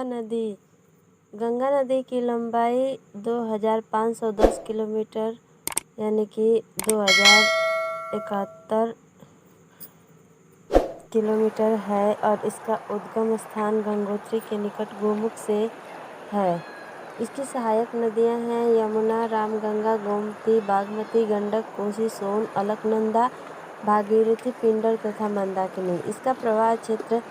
नदी। गंगा नदी की लंबाई 2510 किलोमीटर यानी कि 2071 किलोमीटर है और इसका उद्गम स्थान गंगोत्री के निकट गोमुख से है। इसकी सहायक नदियां हैं यमुना, रामगंगा, गोमती, बागमती, गंडक, कोसी, सोन, अलकनंदा, भागीरथी, पिंडर तथा मंदाकिनी। इसका प्रवाह क्षेत्र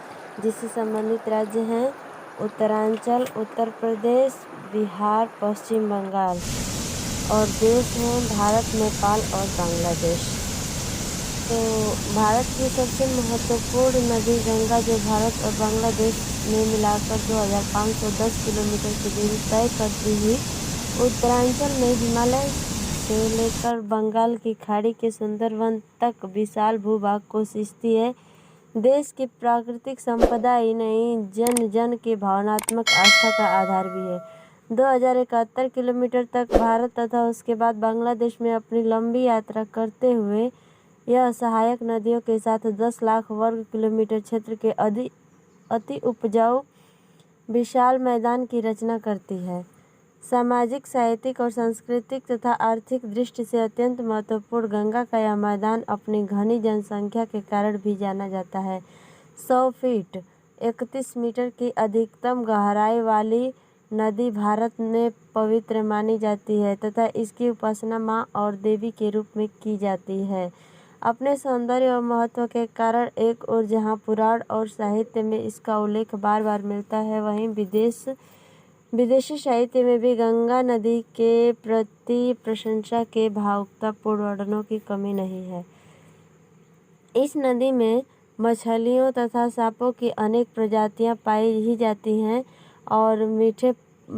जिससे संबंधित राज्य हैं उत्तरांचल, उत्तर प्रदेश, बिहार, पश्चिम बंगाल और देश हैं भारत, नेपाल और बांग्लादेश। तो भारत की सबसे महत्वपूर्ण नदी गंगा जो भारत और बांग्लादेश में मिलाकर 2510 किलोमीटर की दूरी तय करती हुई उत्तरांचल में हिमालय से लेकर बंगाल की खाड़ी के सुंदरवन तक विशाल भूभाग को सींचती है। देश की प्राकृतिक संपदा ही नहीं, जन जन की भावनात्मक आस्था का आधार भी है। 2071 किलोमीटर तक भारत तथा उसके बाद बांग्लादेश में अपनी लंबी यात्रा करते हुए यह सहायक नदियों के साथ 10 लाख वर्ग किलोमीटर क्षेत्र के अति उपजाऊ विशाल मैदान की रचना करती है। सामाजिक, साहित्यिक और सांस्कृतिक तथा आर्थिक दृष्टि से अत्यंत महत्वपूर्ण गंगा का यह मैदान अपनी घनी जनसंख्या के कारण भी जाना जाता है। 100 फीट 31 मीटर की अधिकतम गहराई वाली नदी भारत में पवित्र मानी जाती है तथा इसकी उपासना माँ और देवी के रूप में की जाती है। अपने सौंदर्य और महत्व के कारण एक ओर जहाँ पुराण और साहित्य में इसका उल्लेख बार बार मिलता है, वहीं विदेशी साहित्य में भी गंगा नदी के प्रति प्रशंसा के भावुकतापूर्ण वर्णनों की कमी नहीं है। इस नदी में मछलियों तथा सांपों की अनेक प्रजातियां पाई ही जाती हैं और मीठे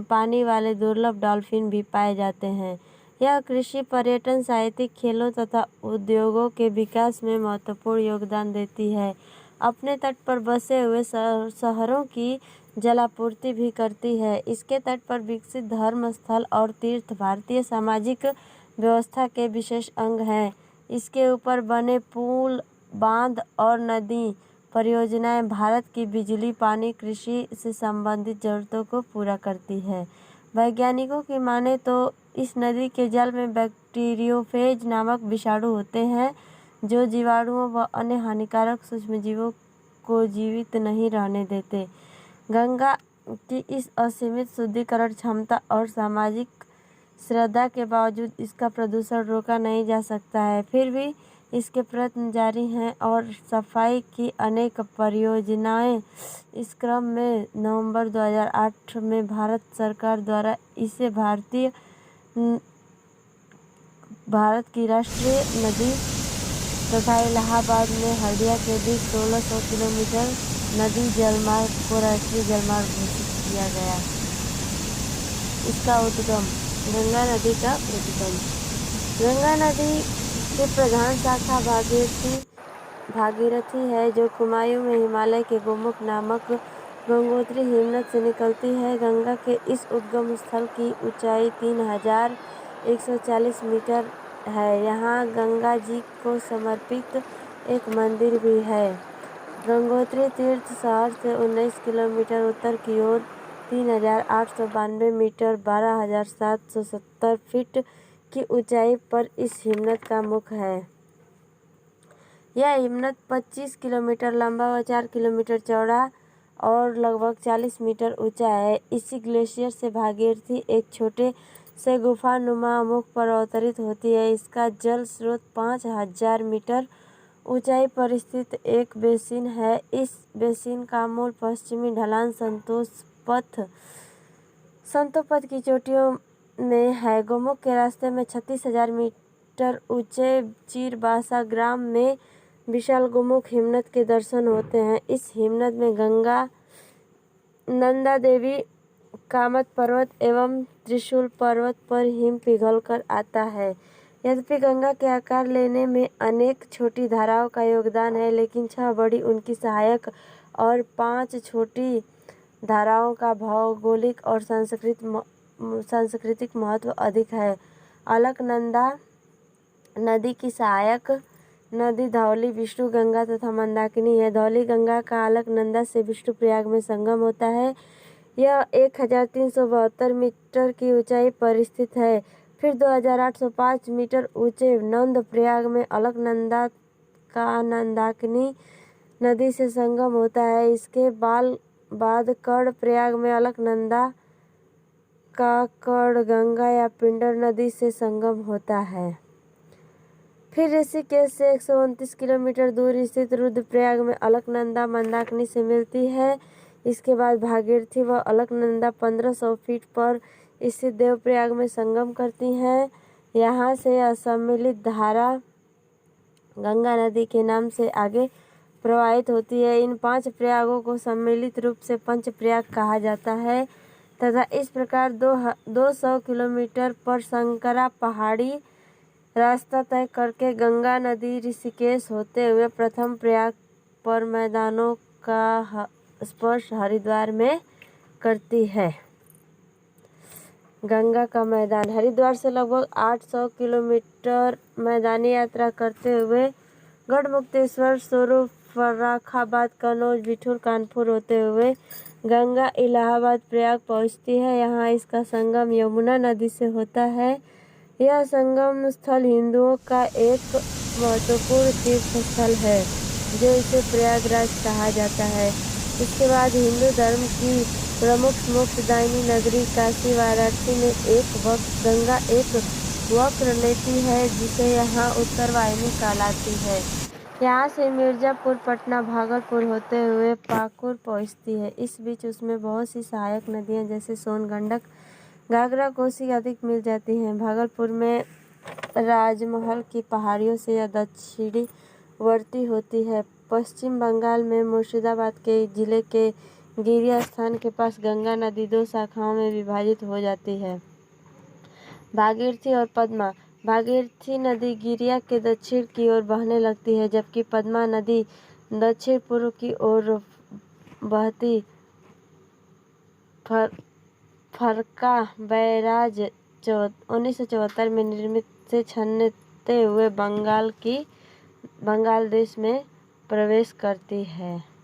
पानी वाले दुर्लभ डॉल्फिन भी पाए जाते हैं। यह कृषि, पर्यटन, साहित्यिक, खेलों तथा उद्योगों के विकास में महत्वपूर्ण योगदान देती है। अपने तट पर बसे हुए शहरों की जलापूर्ति भी करती है। इसके तट पर विकसित धर्म स्थल और तीर्थ भारतीय सामाजिक व्यवस्था के विशेष अंग हैं। इसके ऊपर बने पुल, बांध और नदी परियोजनाएं भारत की बिजली, पानी, कृषि से संबंधित जरूरतों को पूरा करती है। वैज्ञानिकों की माने तो इस नदी के जल में बैक्टीरियोफेज नामक विषाणु होते हैं जो जीवाणुओं व अन्य हानिकारक सूक्ष्मजीवों को जीवित नहीं रहने देते। गंगा की इस असीमित शुद्धिकरण क्षमता और सामाजिक श्रद्धा के बावजूद इसका प्रदूषण रोका नहीं जा सकता है। फिर भी इसके प्रयत्न जारी हैं और सफाई की अनेक परियोजनाएं। इस क्रम में नवंबर 2008 में भारत सरकार द्वारा इसे भारत की राष्ट्रीय नदी तथा इलाहाबाद में हल्दिया के बीच 1600 किलोमीटर नदी जलमार्ग को राष्ट्रीय जलमार्ग घोषित किया गया। इसका उद्गम, गंगा नदी का उद्गम। गंगा नदी की प्रधान शाखा भागीरथी है जो कुमायूं में हिमालय के गोमुख नामक गंगोत्री हिमनद से निकलती है। गंगा के इस उद्गम स्थल की ऊंचाई 3140 मीटर है। यहाँ गंगा जी को समर्पित एक मंदिर भी है। गंगोत्री तीर्थ शहर से 19 किलोमीटर उत्तर की ओर 3892 मीटर 12770 फीट की ऊंचाई पर इस हिमनद का मुख है। यह हिमनद 25 किलोमीटर लंबा व 4 किलोमीटर चौड़ा और लगभग 40 मीटर ऊंचा है। इसी ग्लेशियर से भागीरथी एक छोटे से गुफानुमा मुख पर अवतरित होती है। इसका जल स्रोत 5000 मीटर ऊंचाई पर स्थित एक बेसिन है। इस बेसिन का मूल पश्चिमी ढलान संतोपद की चोटियों में है। गोमुख के रास्ते में 36,000 मीटर ऊंचे चीरबासा ग्राम में विशाल गोमुख हिमनद के दर्शन होते हैं। इस हिमनद में गंगा, नंदा देवी, कामत पर्वत एवं त्रिशूल पर्वत पर हिम पिघलकर आता है। यद्यपि गंगा के आकार लेने में अनेक छोटी धाराओं का योगदान है, लेकिन 6 बड़ी उनकी सहायक और 5 छोटी धाराओं का भौगोलिक और सांस्कृतिक महत्व अधिक है। अलकनंदा नदी की सहायक नदी धौली, विष्णु गंगा तथा मंदाकिनी है। धौली गंगा का अलकनंदा से विष्णुप्रयाग में संगम होता है। यह 1372 मीटर की ऊंचाई पर स्थित है। फिर 2805 मीटर ऊंचे नंदप्रयाग में अलकनंदा का नंदाकिनी नदी से संगम होता है। इसके बाद कर्णप्रयाग में अलकनंदा का गंगा या पिंडर नदी से संगम होता है। फिर ऋषिकेश से 129 किलोमीटर दूर स्थित रुद्रप्रयाग में अलकनंदा मंदाकिनी से मिलती है। इसके बाद भागीरथी व अलकनंदा 1500 फीट पर स्थित देवप्रयाग में संगम करती हैं। यहाँ से असम्मिलित धारा गंगा नदी के नाम से आगे प्रवाहित होती है। इन 5 प्रयागों को सम्मिलित रूप से पंचप्रयाग कहा जाता है तथा इस प्रकार 200 किलोमीटर पर संकरा पहाड़ी रास्ता तय करके गंगा नदी ऋषिकेश होते हुए प्रथम प्रयाग पर मैदानों का स्पर्श हरिद्वार में करती है। गंगा का मैदान हरिद्वार से लगभग 800 किलोमीटर मैदानी यात्रा करते हुए गढ़मुक्तेश्वर, स्वरूप, फर्रुखाबाद, कन्नौज, बिठूर, कानपुर होते हुए गंगा इलाहाबाद प्रयाग पहुंचती है। यहाँ इसका संगम यमुना नदी से होता है। यह संगम स्थल हिंदुओं का एक महत्वपूर्ण तीर्थ स्थल है जो इसे प्रयागराज कहा जाता है। इसके बाद हिंदू धर्म की प्रमुख मोक्षदायिनी नगरी काशी वाराणसी में गंगा एक वक्र लेती है जिसे यहाँ उत्तरवाहिनी कहलाती है। यहाँ से मिर्जापुर, पटना, भागलपुर होते हुए पाकुड़ पहुँचती है। इस बीच उसमें बहुत सी सहायक नदियाँ जैसे सोन, गंडक, घाघरा, कोसी आदि मिल जाती हैं। भागलपुर में राजमहल की पहाड़ियों से यह दक्षिणवर्ती होती है। पश्चिम बंगाल में मुर्शिदाबाद के जिले के गिरिया स्थान के पास गंगा नदी 2 शाखाओं में विभाजित हो जाती है, भागीरथी और पद्मा। भागीरथी नदी गिरिया के दक्षिण की ओर बहने लगती है जबकि पद्मा नदी दक्षिण पूर्व की ओर बहती फरक्का बैराज 1974 में निर्मित से छनते हुए बंगाल देश में प्रवेश करती है।